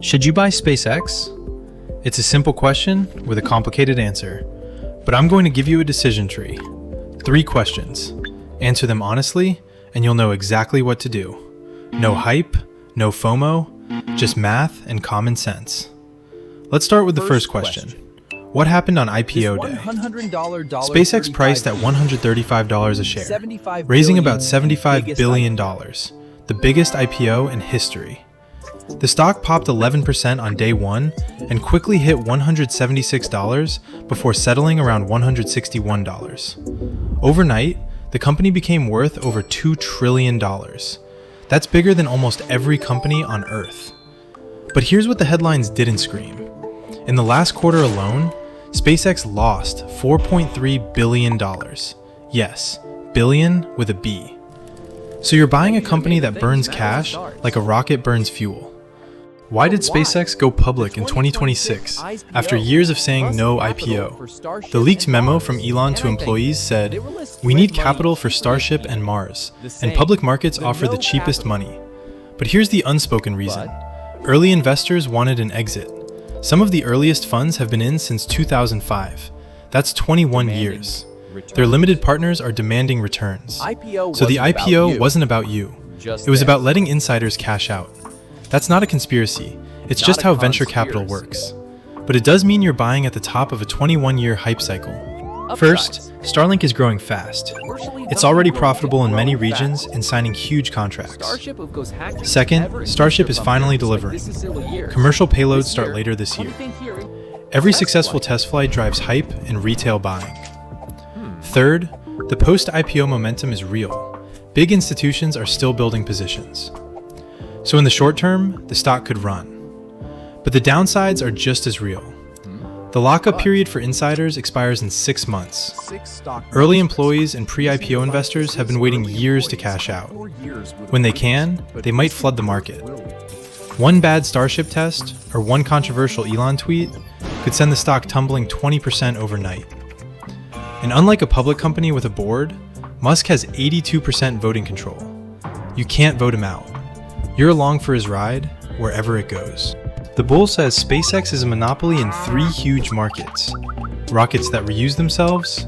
Should you buy SpaceX? It's a simple question with a complicated answer, but I'm going to give you a decision tree. 3 questions. Answer them honestly, and you'll know exactly what to do. No hype, no FOMO, just math and common sense. Let's start with the first question. What happened on IPO day? SpaceX priced at $135 a share, raising about $75 billion, the biggest IPO in history. The stock popped 11% on day 1 and quickly hit $176 before settling around $161. Overnight, the company became worth over $2 trillion. That's bigger than almost every company on Earth. But here's what the headlines didn't scream. In the last quarter alone, SpaceX lost $4.3 billion. Yes, billion with a B. So you're buying a company that burns cash like a rocket burns fuel. Why did SpaceX go public in 2026 after years of saying no IPO? The leaked memo from Elon to employees said, "We need capital for Starship and Mars, and public markets offer the cheapest money." But here's the unspoken reason. Early investors wanted an exit. Some of the earliest funds have been in since 2005. That's 21 years. Their limited partners are demanding returns. So the IPO wasn't about you. It was about letting insiders cash out. That's not a conspiracy. It's just how venture capital works. But it does mean you're buying at the top of a 21-year hype cycle. First, Starlink is growing fast. It's already profitable in many regions and signing huge contracts. Second, Starship is finally delivering. Commercial payloads start later this year. Every successful test flight drives hype and retail buying. Third, the post-IPO momentum is real. Big institutions are still building positions. So in the short term, the stock could run. But the downsides are just as real. The lockup period for insiders expires in 6 months. Early employees and pre-IPO investors have been waiting years to cash out. When they can, they might flood the market. One bad Starship test or one controversial Elon tweet could send the stock tumbling 20% overnight. And unlike a public company with a board, Musk has 82% voting control. You can't vote him out. You're along for his ride, wherever it goes. The Bull says SpaceX is a monopoly in 3 huge markets. Rockets that reuse themselves,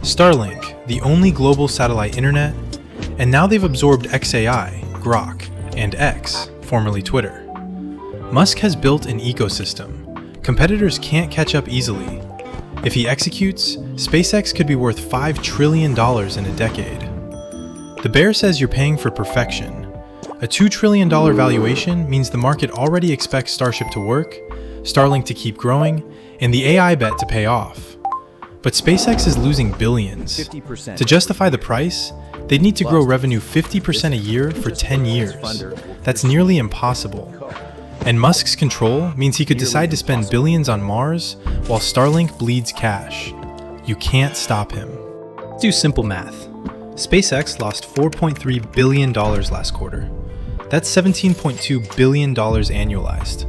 Starlink, the only global satellite internet, and now they've absorbed XAI, Grok, and X, formerly Twitter. Musk has built an ecosystem. Competitors can't catch up easily. If he executes, SpaceX could be worth $5 trillion in a decade. The bear says you're paying for perfection. A $2 trillion valuation means the market already expects Starship to work, Starlink to keep growing, and the AI bet to pay off. But SpaceX is losing billions. To justify the price, they'd need to grow revenue 50% a year for 10 years. That's nearly impossible. And Musk's control means he could decide to spend billions on Mars while Starlink bleeds cash. You can't stop him. Let's do simple math. SpaceX lost $4.3 billion last quarter. That's $17.2 billion annualized.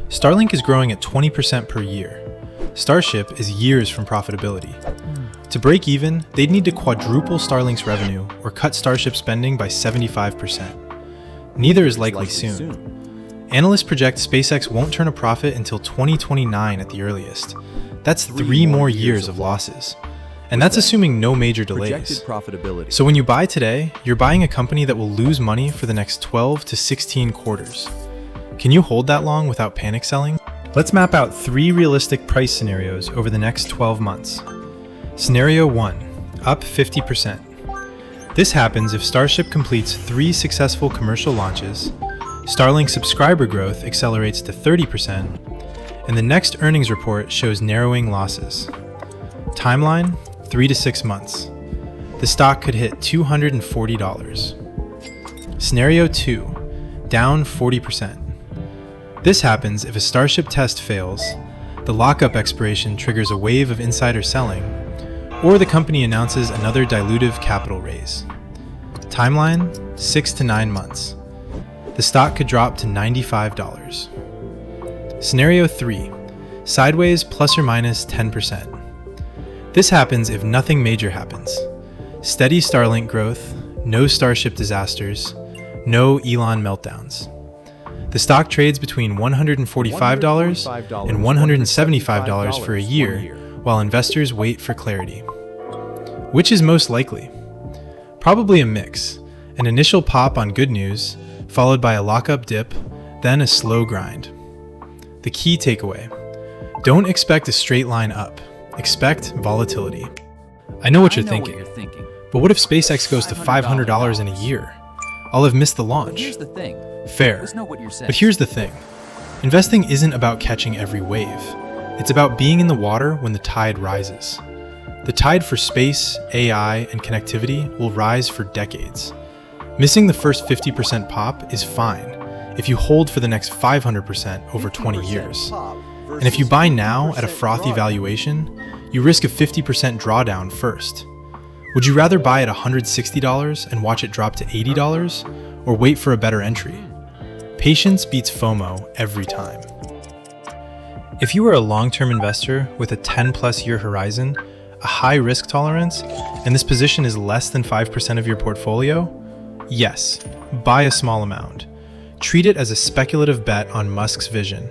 Starlink is growing at 20% per year. Starship is years from profitability. To break even, they'd need to quadruple Starlink's revenue or cut Starship spending by 75%. Neither is likely soon. Analysts project SpaceX won't turn a profit until 2029 at the earliest. That's 3 more years of losses. And that's assuming no major delays. So when you buy today, you're buying a company that will lose money for the next 12 to 16 quarters. Can you hold that long without panic selling? Let's map out 3 realistic price scenarios over the next 12 months. Scenario 1, up 50%. This happens if Starship completes 3 successful commercial launches, Starlink subscriber growth accelerates to 30%, and the next earnings report shows narrowing losses. Timeline, 3 to 6 months. The stock could hit $240. Scenario 2, down 40%. This happens if a Starship test fails, the lockup expiration triggers a wave of insider selling, or the company announces another dilutive capital raise. Timeline, 6 to 9 months. The stock could drop to $95. Scenario 3, sideways plus or minus 10%. This happens if nothing major happens. Steady Starlink growth, no Starship disasters, no Elon meltdowns. The stock trades between $145 and $175 for a year while investors wait for clarity. Which is most likely? Probably a mix. An initial pop on good news, followed by a lockup dip, then a slow grind. The key takeaway: don't expect a straight line up. Expect volatility. I know what you're thinking. But what if SpaceX goes to $500 in a year? I'll have missed the launch. Here's the thing. Fair. But here's the thing. Investing isn't about catching every wave. It's about being in the water when the tide rises. The tide for space, AI, and connectivity will rise for decades. Missing the first 50% pop is fine if you hold for the next 500% over 20 years. And if you buy now at a frothy valuation, you risk a 50% drawdown first. Would you rather buy at $160 and watch it drop to $80, or wait for a better entry? Patience beats FOMO every time. If you are a long-term investor with a 10+ year horizon, a high risk tolerance, and this position is less than 5% of your portfolio, yes, buy a small amount. Treat it as a speculative bet on Musk's vision.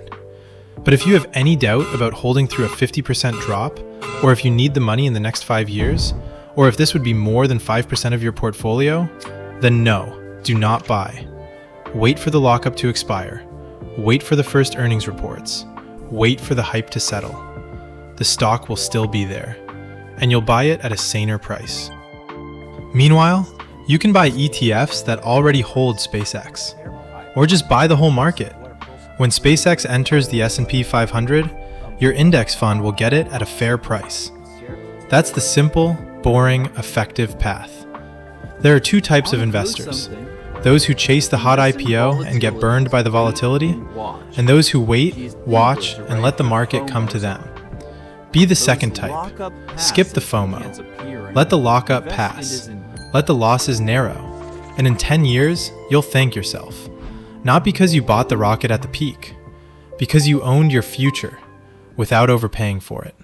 But if you have any doubt about holding through a 50% drop, or if you need the money in the next 5 years, or if this would be more than 5% of your portfolio, then no, do not buy. Wait for the lockup to expire. Wait for the first earnings reports. Wait for the hype to settle. The stock will still be there, and you'll buy it at a saner price. Meanwhile, you can buy ETFs that already hold SpaceX, or just buy the whole market. When SpaceX enters the S&P 500, your index fund will get it at a fair price. That's the simple, boring, effective path. There are two types of investors: those who chase the hot IPO and get burned by the volatility, and those who wait, watch, and let the market come to them. Be the second type. Skip the FOMO. Let the lockup pass. Let the losses narrow. And in 10 years, you'll thank yourself. Not because you bought the rocket at the peak, because you owned your future without overpaying for it.